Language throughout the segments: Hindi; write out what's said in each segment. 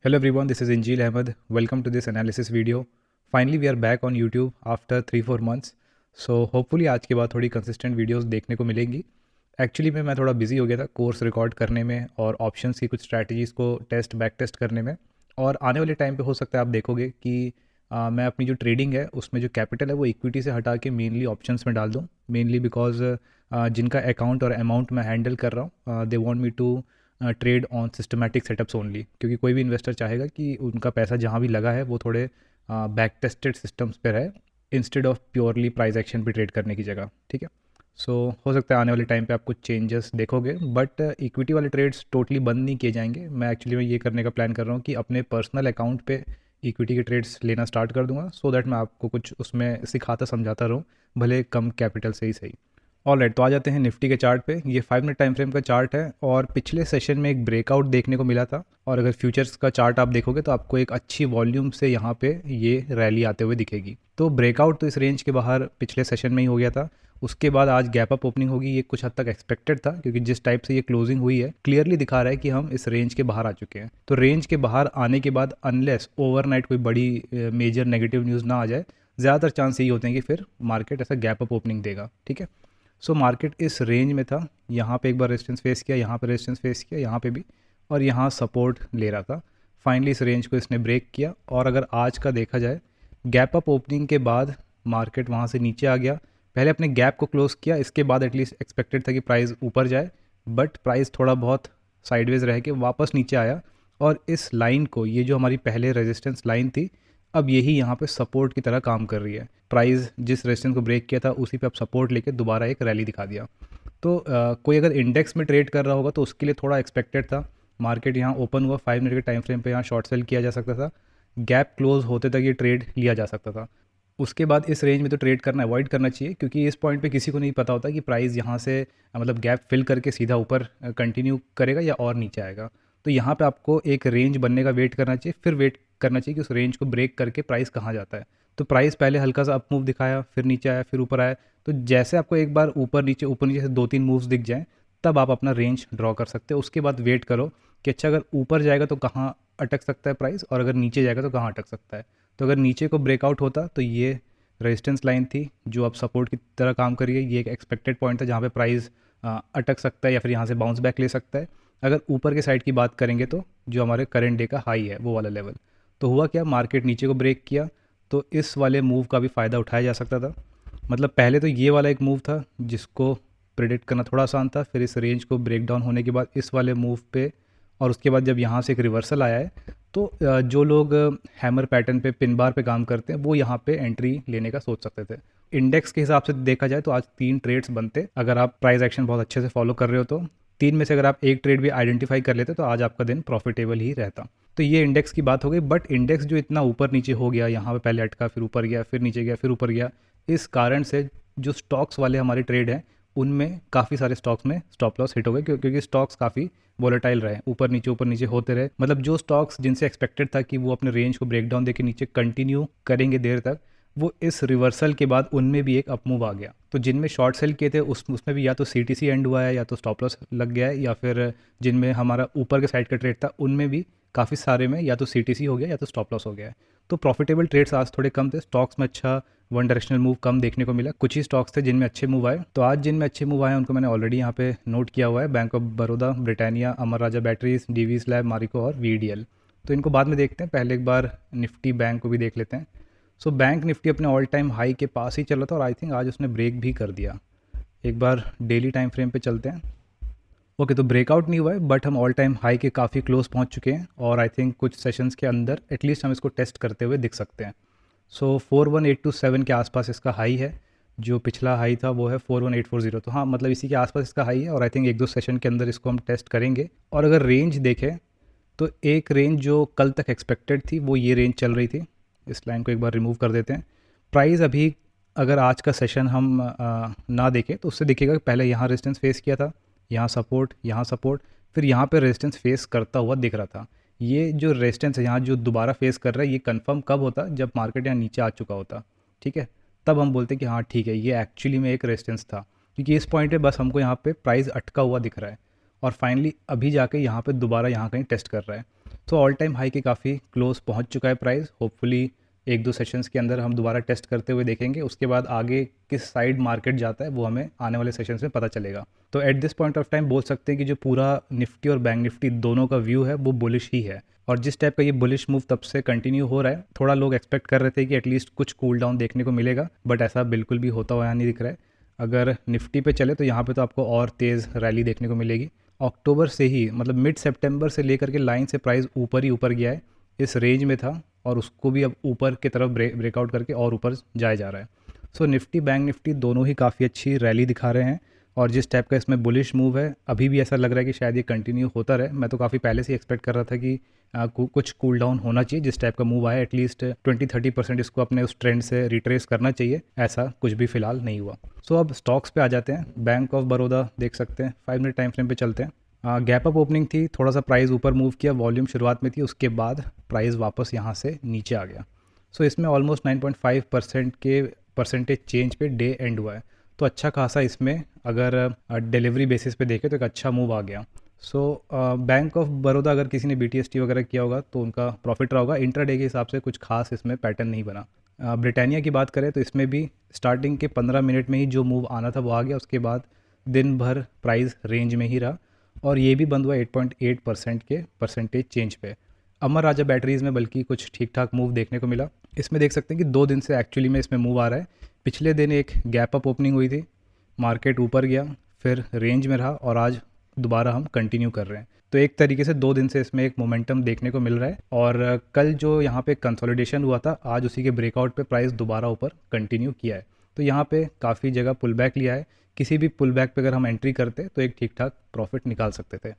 Hello everyone, this is Injil Ahmed. Welcome to this analysis video. Finally, we are back on YouTube after 3-4 months. So hopefully आज के बाद थोड़ी consistent videos देखने को मिलेंगी. एक्चुअली मैं थोड़ा बिजी हो गया था कोर्स रिकॉर्ड करने में और ऑप्शंस की कुछ स्ट्रैटेजीज़ को बैक टेस्ट करने में. और आने वाले टाइम पे हो सकता है आप देखोगे कि मैं अपनी जो ट्रेडिंग है उसमें जो कैपिटल है वो इक्विटी से हटा के मेनली ऑप्शंस में डाल दूँ. मेनली बिकॉज जिनका अकाउंट और अमाउंट मैं हैंडल कर रहा हूँ they want me to trade on systematic setups only, क्योंकि कोई भी इन्वेस्टर चाहेगा कि उनका पैसा जहाँ भी लगा है वो थोड़े बैक टेस्टेड सिस्टम्स पे रहे instead of purely price action पे ट्रेड करने की जगह. ठीक है. सो हो सकता है आने वाले टाइम पे आप कुछ चेंजेस देखोगे, बट इक्विटी वाले ट्रेड्स टोटली बंद नहीं किए जाएंगे. मैं एक्चुअली ये करने का प्लान कर रहा हूँ कि अपने पर्सनल अकाउंट पे इक्विटी के ट्रेड्स लेना स्टार्ट कर दूंगा, सो दैट मैं आपको कुछ उसमें सिखाता समझाता रहूँ, भले कम कैपिटल से ही सही. ऑल राइट, तो आ जाते हैं निफ्टी के चार्ट पे. ये 5 मिनट टाइम फ्रेम का चार्ट है और पिछले सेशन में एक ब्रेकआउट देखने को मिला था. और अगर फ्यूचर्स का चार्ट आप देखोगे तो आपको एक अच्छी वॉल्यूम से यहाँ पे ये रैली आते हुए दिखेगी. तो ब्रेकआउट तो इस रेंज के बाहर पिछले सेशन में ही हो गया था. उसके बाद आज गैप अप ओपनिंग होगी, ये कुछ हद तक एक्सपेक्टेड था, क्योंकि जिस टाइप से ये क्लोजिंग हुई है क्लियरली दिखा रहा है कि हम इस रेंज के बाहर आ चुके हैं. तो रेंज के बाहर आने के बाद अनलेस ओवरनाइट कोई बड़ी मेजर नेगेटिव न्यूज़ ना आ जाए, ज़्यादातर चांस यही होते हैं कि फिर मार्केट ऐसा गैप अप ओपनिंग देगा. ठीक है. सो मार्केट इस रेंज में था. यहाँ पे एक बार रेजिस्टेंस फेस किया, यहाँ पे रेजिस्टेंस फेस किया, यहाँ पे भी, और यहाँ सपोर्ट ले रहा था. फाइनली इस रेंज को इसने ब्रेक किया. और अगर आज का देखा जाए, गैप अप ओपनिंग के बाद मार्केट वहाँ से नीचे आ गया. पहले अपने गैप को क्लोज किया, इसके बाद एटलीस्ट एक्सपेक्टेड था कि प्राइस ऊपर जाए, बट प्राइस थोड़ा बहुत साइडवेज रह के वापस नीचे आया. और इस लाइन को, ये जो हमारी पहले रेजिस्टेंस लाइन थी, अब यही यहाँ पे सपोर्ट की तरह काम कर रही है. प्राइस जिस रेजिस्टेंस को ब्रेक किया था उसी पे अब सपोर्ट लेके दोबारा एक रैली दिखा दिया. तो कोई अगर इंडेक्स में ट्रेड कर रहा होगा तो उसके लिए थोड़ा एक्सपेक्टेड था. मार्केट यहाँ ओपन हुआ, 5 मिनट के टाइम फ्रेम पे यहाँ शॉर्ट सेल किया जा सकता था. गैप क्लोज होते तक ये ट्रेड लिया जा सकता था. उसके बाद इस रेंज में तो ट्रेड करना अवॉइड करना चाहिए, क्योंकि इस पॉइंट पे किसी को नहीं पता होता कि प्राइस यहाँ से मतलब गैप फिल करके सीधा ऊपर कंटिन्यू करेगा या और नीचे आएगा. तो यहाँ पे आपको एक रेंज बनने का वेट करना चाहिए, फिर वेट करना चाहिए कि उस रेंज को ब्रेक करके प्राइस कहाँ जाता है. तो प्राइस पहले हल्का सा अप मूव दिखाया, फिर नीचे आया, फिर ऊपर आया. तो जैसे आपको एक बार ऊपर नीचे से 2-3 मूव्स दिख जाएं, तब आप अपना रेंज ड्रॉ कर सकते हो. उसके बाद वेट करो कि अच्छा अगर ऊपर जाएगा तो कहाँ अटक सकता है प्राइस, और अगर नीचे जाएगा तो कहाँ अटक सकता है. तो अगर नीचे को ब्रेकआउट होता तो ये रेजिस्टेंस लाइन थी जो अब सपोर्ट की तरह काम कर रही है. ये एक एक्सपेक्टेड पॉइंट था जहाँ पे प्राइस अटक सकता है या फिर यहाँ से बाउंस बैक ले सकता है. अगर ऊपर के साइड की बात करेंगे तो जो हमारे करंट डे का हाई है वो वाला लेवल. तो हुआ क्या, मार्केट नीचे को ब्रेक किया, तो इस वाले मूव का भी फ़ायदा उठाया जा सकता था. मतलब पहले तो ये वाला एक मूव था जिसको प्रिडिक्ट करना थोड़ा आसान था. फिर इस रेंज को ब्रेक डाउन होने के बाद इस वाले मूव पे, और उसके बाद जब यहाँ से एक रिवर्सल आया है, तो जो लोग हैमर पैटर्न पे पिन बार पे काम करते हैं वो यहाँ पे एंट्री लेने का सोच सकते थे. इंडेक्स के हिसाब से देखा जाए तो आज 3 ट्रेड्स बनते, अगर आप प्राइस एक्शन बहुत अच्छे से फॉलो कर रहे हो तो. 3 में से अगर आप एक ट्रेड भी आइडेंटिफाई कर लेते तो आज आपका दिन प्रॉफिटेबल ही रहता. तो ये इंडेक्स की बात हो गई. बट इंडेक्स जो इतना ऊपर नीचे हो गया, यहाँ पे पहले अटका, फिर ऊपर गया, फिर नीचे गया, फिर ऊपर गया, इस कारण से जो स्टॉक्स वाले हमारे ट्रेड हैं उनमें काफ़ी सारे स्टॉक्स में स्टॉप लॉस हिट हो गए, क्योंकि स्टॉक्स काफ़ी वोलेटाइल रहे, ऊपर नीचे होते रहे. मतलब जो स्टॉक्स जिनसे एक्सपेक्टेड था कि वो अपने रेंज को ब्रेक डाउन देके नीचे कंटिन्यू करेंगे देर तक, वो इस रिवर्सल के बाद उनमें भी एक अपमूव आ गया. तो जिनमें शॉर्ट सेल किए थे उसमें भी या तो सीटीसी एंड हुआ है, या तो स्टॉप लॉस लग गया है, या फिर जिनमें हमारा ऊपर के साइड का ट्रेड था उनमें भी काफ़ी सारे में या तो सीटीसी हो गया या तो स्टॉप लॉस हो गया है. तो प्रॉफिटेबल ट्रेड्स आज थोड़े कम थे. स्टॉक्स में अच्छा वन डायरेक्शनल मूव कम देखने को मिला. कुछ ही स्टॉक्स थे जिनमें अच्छे मूव आए. तो आज जिनमें अच्छे मूव आए उनको मैंने ऑलरेडी यहाँ पे नोट किया हुआ है: bank of Baroda, Britannia, Amara Raja batteries, डीवी स्लैब, मारिको और वीडीएल. तो इनको बाद में देखते हैं, पहले एक बार निफ्टी बैंक को भी देख लेते हैं. सो बैंक निफ्टी अपने ऑल टाइम हाई के पास ही चल रहा था और आई थिंक आज उसने ब्रेक भी कर दिया. एक बार डेली टाइम फ्रेम पे चलते हैं. ओके, तो ब्रेकआउट नहीं हुआ है, बट हम ऑल टाइम हाई के काफ़ी क्लोज पहुंच चुके हैं और आई थिंक कुछ सेशंस के अंदर एटलीस्ट हम इसको टेस्ट करते हुए दिख सकते हैं. सो 41827 के आसपास इसका हाई है. जो पिछला हाई था वो है 41840. तो हाँ, मतलब इसी के आसपास इसका हाई है और आई थिंक 1-2 सेशन के अंदर इसको हम टेस्ट करेंगे. और अगर रेंज देखें तो एक रेंज जो कल तक एक्सपेक्टेड थी वो ये रेंज चल रही थी. इस लाइन को एक बार रिमूव कर देते हैं. प्राइस अभी अगर आज का सेशन हम ना देखें तो उससे दिखेगा कि पहले यहाँ रेजिस्टेंस फेस किया था, यहाँ सपोर्ट, फिर यहाँ पे रेजिस्टेंस फेस करता हुआ दिख रहा था. ये जो रेजिस्टेंस है यहाँ जो दोबारा फेस कर रहा है, ये कंफर्म कब होता, जब मार्केट यहाँ नीचे आ चुका होता. ठीक है, तब हम बोलते कि हाँ ठीक है, ये एक्चुअली में एक रेजिस्टेंस था. क्योंकि इस पॉइंट पे बस हमको यहाँ पे प्राइस अटका हुआ दिख रहा है और फाइनली अभी जाके यहाँ पे दोबारा यहाँ कहीं टेस्ट कर रहा है. तो ऑल टाइम हाई के काफ़ी क्लोज पहुंच चुका है प्राइस। होपफुली एक दो सेशंस के अंदर हम दोबारा टेस्ट करते हुए देखेंगे, उसके बाद आगे किस साइड मार्केट जाता है वो हमें आने वाले सेशंस में पता चलेगा। तो at this point of time बोल सकते हैं कि जो पूरा निफ्टी और बैंक निफ्टी दोनों का व्यू है वो बुलिश ही है, और जिस टाइप का ये बुलिश मूव तब से कंटिन्यू हो रहा है, थोड़ा लोग एक्सपेक्ट कर रहे थे कि एटलीस्ट कुछ कूल डाउन देखने को मिलेगा, बट ऐसा बिल्कुल भी होता हुआ यहाँ नहीं दिख रहा है। अगर निफ्टी पे चले तो यहाँ पे तो आपको और तेज़ रैली देखने को मिलेगी। अक्टूबर से ही, मतलब मिड सितंबर से लेकर के लाइन से प्राइस ऊपर ही ऊपर गया है, इस रेंज में था और उसको भी अब ऊपर की तरफ ब्रेकआउट करके और ऊपर जाया जा रहा है। सो निफ्टी बैंक निफ्टी दोनों ही काफ़ी अच्छी रैली दिखा रहे हैं, और जिस टाइप का इसमें बुलिश मूव है अभी भी ऐसा लग रहा है कि शायद ये कंटिन्यू होता रहे। मैं तो काफ़ी पहले से एक्सपेक्ट कर रहा था कि कुछ कूल डाउन होना चाहिए, जिस टाइप का मूव आया एटलीस्ट 20-30% इसको अपने उस ट्रेंड से रिट्रेस करना चाहिए, ऐसा कुछ भी फिलहाल नहीं हुआ। सो अब स्टॉक्स पे आ जाते हैं। बैंक ऑफ बड़ौदा देख सकते हैं, 5 मिनट टाइम फ्रेम पे चलते हैं। गैप अप ओपनिंग थी, थोड़ा सा प्राइस ऊपर मूव किया, वॉल्यूम शुरुआत में थी, उसके बाद प्राइस वापस यहाँ से नीचे आ गया। सो इसमें ऑलमोस्ट 9.5% के परसेंटेज चेंज पे डे एंड हुआ है, तो अच्छा खासा इसमें अगर डिलीवरी बेसिस पे देखें तो एक अच्छा मूव आ गया। सो बैंक ऑफ बड़ौदा अगर किसी ने BTST वगैरह किया होगा तो उनका प्रॉफिट रहा होगा। इंट्राडे के हिसाब से कुछ खास इसमें पैटर्न नहीं बना। ब्रिटानिया की बात करें तो इसमें भी स्टार्टिंग के 15 मिनट में ही जो मूव आना था वो आ गया, उसके बाद दिन भर प्राइस रेंज में ही रहा, और ये भी बंद हुआ 8.8% के परसेंटेज चेंज पे। अमर राजा बैटरीज़ में बल्कि कुछ ठीक ठाक मूव देखने को मिला। इसमें देख सकते हैं कि 2 दिन से एक्चुअली में इसमें मूव आ रहा है। पिछले दिन एक गैप अप ओपनिंग हुई थी, मार्केट ऊपर गया, फिर रेंज में रहा, और आज दोबारा हम कंटिन्यू कर रहे हैं। तो एक तरीके से 2 दिन से इसमें एक मोमेंटम देखने को मिल रहा है, और कल जो यहाँ पे कंसोलिडेशन हुआ था आज उसी के ब्रेकआउट पे प्राइस दोबारा ऊपर कंटिन्यू किया है। तो यहाँ पे काफ़ी जगह पुल बैक लिया है। किसी भी पुल बैक पे अगर हम एंट्री करते तो एक ठीक ठाक प्रॉफिट निकाल सकते थे।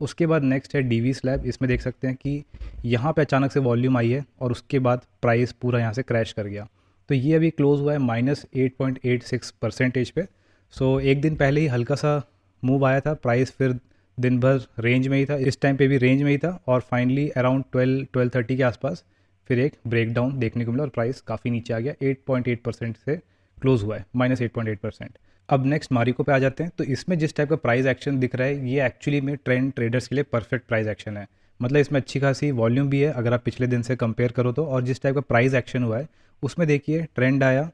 उसके बाद नेक्स्ट है DV स्लैब। इसमें देख सकते हैं कि यहाँ पे अचानक से वॉल्यूम आई है और उसके बाद प्राइस पूरा यहाँ से क्रैश कर गया। तो ये अभी क्लोज हुआ है -8.86% पे। सो एक दिन पहले ही हल्का सा मूव आया था, प्राइस फिर दिन भर रेंज में ही था, इस टाइम पे भी रेंज में ही था, और फाइनली अराउंड 12-12:30 के आसपास फिर एक ब्रेकडाउन देखने को मिला और प्राइस काफ़ी नीचे आ गया। 8.8% से क्लोज हुआ है, -8.8%। अब नेक्स्ट मारिको पे आ जाते हैं। तो इसमें जिस टाइप का प्राइस एक्शन दिख रहा है ये एक्चुअली में ट्रेंड ट्रेडर्स के लिए परफेक्ट प्राइस एक्शन है। मतलब इसमें अच्छी खासी वॉल्यूम भी है अगर आप पिछले दिन से कंपेयर करो तो, और जिस टाइप का प्राइस एक्शन हुआ है उसमें देखिए ट्रेंड आया,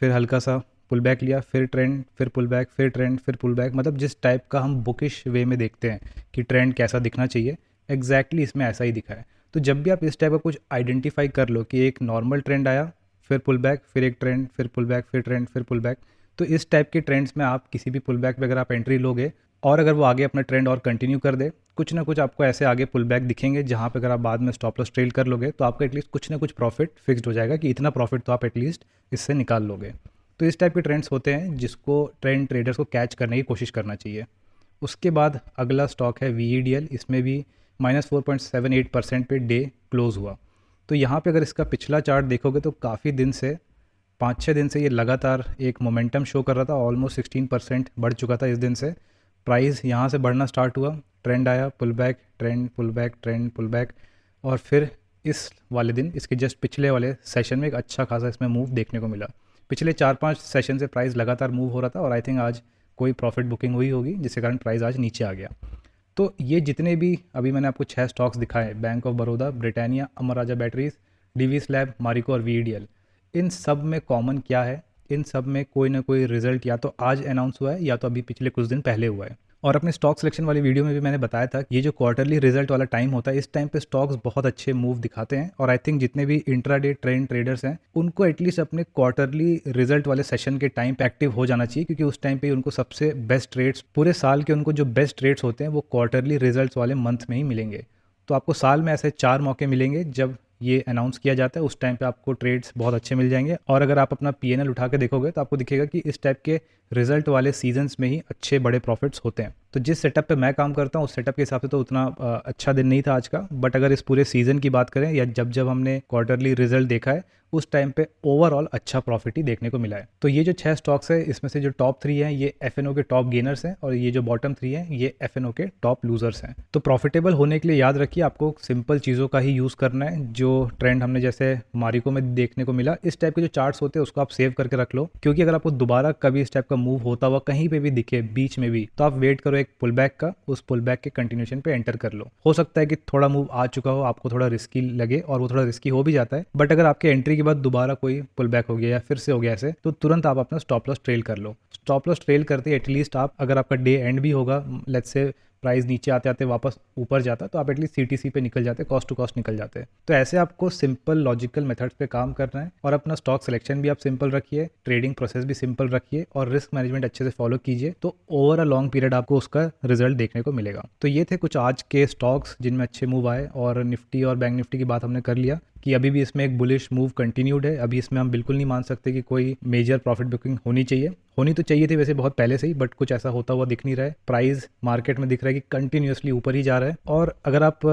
फिर हल्का सा पुल बैक लिया, फिर ट्रेंड, फिर पुल बैक, फिर ट्रेंड, फिर पुल बैक। मतलब जिस टाइप का हम बुकिश वे में देखते हैं कि ट्रेंड कैसा दिखना चाहिए, एग्जैक्टली इसमें ऐसा ही दिखा है। तो जब भी आप इस टाइप का कुछ आइडेंटिफाई कर लो कि एक नॉर्मल ट्रेंड आया, फिर पुल बैक, फिर एक ट्रेंड, फिर पुल बैक, फिर ट्रेंड, फिर पुल बैक, तो इस टाइप के ट्रेंड्स में आप किसी भी पुल बैक पे अगर आप एंट्री लोगे और अगर वो आगे अपना ट्रेंड और कंटिन्यू कर दे, कुछ ना कुछ आपको ऐसे आगे पुल बैक दिखेंगे जहाँ पे अगर आप बाद में स्टॉप लॉस ट्रेल कर लोगे तो आपका एटलीस्ट कुछ ना कुछ प्रॉफिट फिक्स्ड हो जाएगा कि इतना प्रॉफिट तो आप एटलीस्ट इससे निकाल लोगे। तो इस टाइप के ट्रेंड्स होते हैं जिसको ट्रेंड ट्रेडर्स को कैच करने की कोशिश करना चाहिए। उसके बाद अगला स्टॉक है VEDL। इसमें भी -4.78% पे डे क्लोज हुआ। तो यहाँ पे अगर इसका पिछला चार्ट देखोगे तो काफ़ी दिन से, 5-6 दिन से ये लगातार एक मोमेंटम शो कर रहा था। ऑलमोस्ट 16% बढ़ चुका था इस दिन से। प्राइस यहाँ से बढ़ना स्टार्ट हुआ, ट्रेंड आया, pull back, trend, pull back, trend, pull back, और फिर इस वाले दिन, इसके जस्ट पिछले वाले सेशन में एक अच्छा खासा इसमें मूव देखने को मिला। पिछले 4-5 सेशन से प्राइस लगातार मूव हो रहा था, और आई थिंक आज कोई प्रॉफिट बुकिंग हुई होगी जिसके कारण प्राइस आज नीचे आ गया। तो ये जितने भी अभी मैंने आपको 6 स्टॉक्स दिखाए, bank of Baroda, Britannia, Amara Raja batteries, DV slab, Marico और VEDL, इन सब में कॉमन क्या है? इन सब में कोई ना कोई रिजल्ट या तो आज अनाउंस हुआ है या तो अभी पिछले कुछ दिन पहले हुआ है। और अपने स्टॉक सिलेक्शन वाली वीडियो में भी मैंने बताया था ये जो क्वार्टरली रिजल्ट वाला टाइम होता है, इस टाइम पे स्टॉक्स बहुत अच्छे मूव दिखाते हैं, और आई थिंक जितने भी इंट्राडे ट्रेंड ट्रेडर्स हैं उनको एटलीस्ट अपने क्वार्टरली रिजल्ट वाले सेशन के टाइम पे एक्टिव हो जाना चाहिए, क्योंकि उस टाइम पे उनको सबसे बेस्ट रेट्स, पूरे साल के उनको जो बेस्ट रेट्स होते हैं वो क्वार्टरली रिजल्ट वाले मंथ में ही मिलेंगे। तो आपको साल में ऐसे 4 मौके मिलेंगे जब ये अनाउंस किया जाता है, उस टाइम पे आपको ट्रेड्स बहुत अच्छे मिल जाएंगे। और अगर आप अपना PNL उठा के देखोगे तो आपको दिखेगा कि इस टाइप के रिजल्ट वाले सीजन्स में ही अच्छे बड़े प्रॉफिट्स होते हैं। तो जिस सेटअप पे मैं काम करता हूँ उस सेटअप के हिसाब से तो उतना अच्छा दिन नहीं था आज का, बट अगर इस पूरे सीज़न की बात करें या जब जब हमने क्वार्टरली रिजल्ट देखा है उस टाइम पे ओवरऑल अच्छा प्रॉफिट ही देखने को मिला है। तो ये जो 6 स्टॉक्स है इसमें से जो टॉप 3 हैं ये FNO के टॉप गेनर्स हैं, और ये जो बॉटम 3 हैं ये FNO के टॉप लूजर्स हैं। तो प्रॉफिटेबल होने के लिए याद रखिए आपको सिंपल चीज़ों का ही यूज़ करना है। जो ट्रेंड हमने जैसे मारिको में देखने को मिला, इस टाइप के जो चार्ट्स होते हैं उसको आप सेव करके रख लो, क्योंकि अगर आपको दोबारा कभी इस टाइप का मूव होता हुआ कहीं पे भी दिखे बीच में भी, तो आप वेट करो हो एक पुल बैक का, उस पुल बैक के कंटिन्यूशन पे एंटर कर लो। हो सकता है कि थोड़ा मूव आ चुका हो, आपको थोड़ा रिस्की लगे, और वो थोड़ा रिस्की हो भी जाता है, बट अगर आपके एंट्री के बाद दोबारा कोई पुल बैक हो गया या फिर से हो गया ऐसे, तो तुरंत आप अपना स्टॉप लॉस ट्रेल कर लो। स्टॉप लॉस ट्रेल करते एटलीस्ट आप, अगर आपका डे एंड भी होगा, लेट्स से प्राइस नीचे आते आते वापस ऊपर जाता, तो आप एटलीस्ट सीटीसी पे निकल जाते, कॉस्ट टू कॉस्ट निकल जाते। तो ऐसे आपको सिंपल लॉजिकल मेथड्स पे काम करना है, और अपना स्टॉक सिलेक्शन भी आप सिंपल रखिए, ट्रेडिंग प्रोसेस भी सिंपल रखिए, और रिस्क मैनेजमेंट अच्छे से फॉलो कीजिए, तो ओवर अ लॉन्ग पीरियड आपको उसका रिजल्ट देखने को मिलेगा। तो ये थे कुछ आज के स्टॉक्स जिनमें अच्छे मूव आए, और निफ्टी और बैंक निफ्टी की बात हमने कर लिया कि अभी भी इसमें एक बुलिश मूव कंटिन्यूड है। अभी इसमें हम बिल्कुल नहीं मान सकते कि कोई मेजर प्रॉफिट बुकिंग होनी तो चाहिए थी वैसे बहुत पहले से ही, बट कुछ ऐसा होता हुआ दिख नहीं रहा है। प्राइस मार्केट में दिख रहा है कि कंटिन्यूसली ऊपर ही जा रहा है, और अगर आप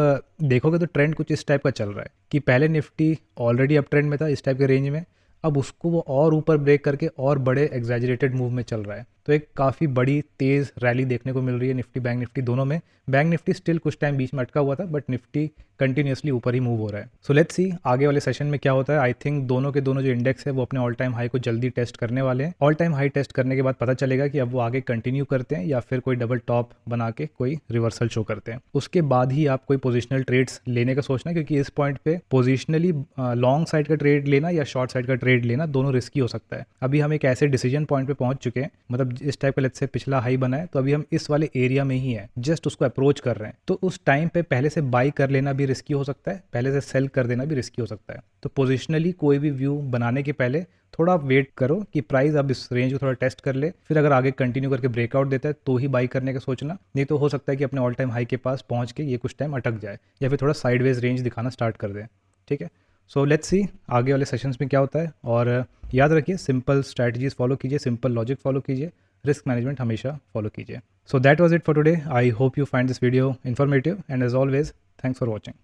देखोगे तो ट्रेंड कुछ इस टाइप का चल रहा है कि पहले निफ्टी ऑलरेडी अप ट्रेंड में था इस टाइप के रेंज में, अब उसको वो और ऊपर ब्रेक करके और बड़े एग्जैजरेटेड मूव में चल रहा है। तो एक काफ़ी बड़ी तेज़ रैली देखने को मिल रही है निफ्टी बैंक निफ्टी दोनों में। बैंक निफ्टी स्टिल कुछ टाइम बीच में अटका हुआ था, बट निफ्टी कंटिन्यूसली ऊपर ही मूव हो रहा है। सो लेट्स सी आगे वाले सेशन में क्या होता है। आई थिंक दोनों के दोनों जो इंडेक्स है वो अपने ऑल टाइम हाई को जल्दी टेस्ट करने वाले हैं। ऑल टाइम हाई टेस्ट करने के बाद पता चलेगा कि अब वो आगे कंटिन्यू करते हैं या फिर कोई डबल टॉप बना के कोई रिवर्सल शो करते हैं। उसके बाद ही आप कोई पोजिशनल ट्रेड्स लेने का सोचना, क्योंकि इस पॉइंट पे पोजिशनली लॉन्ग साइड का ट्रेड लेना या शॉर्ट साइड का ट्रेड लेना दोनों रिस्की हो सकता है। अभी हम एक ऐसे डिसीजन पॉइंट पे पहुंच चुके हैं, मतलब इस टाइप का लेट्स से पिछला हाई बना है, तो अभी हम इस वाले एरिया में ही है, जस्ट उसको अप्रोच कर रहे हैं। तो उस टाइम पे पहले से बाई कर लेना भी रिस्की हो सकता है, पहले से सेल कर देना भी रिस्की हो सकता है। तो पोजिशनली कोई भी व्यू बनाने के पहले थोड़ा आप वेट करो कि प्राइस अब इस रेंज को थोड़ा टेस्ट कर ले, फिर अगर आगे कंटिन्यू करके ब्रेकआउट देता है तो ही बाई करने का सोचना, नहीं तो हो सकता है कि अपने ऑल टाइम हाई के पास पहुंच के ये कुछ टाइम अटक जाए या फिर थोड़ा साइडवेज रेंज दिखाना स्टार्ट कर दे। ठीक है, सो लेट्स सी आगे वाले सेशंस में क्या होता है। और याद रखिए सिंपल स्ट्रैटेजीज फॉलो कीजिए, सिंपल लॉजिक फॉलो कीजिए, रिस्क मैनेजमेंट हमेशा फॉलो कीजिए। So that was it for today. I hope you find this video informative, and as always thanks for watching.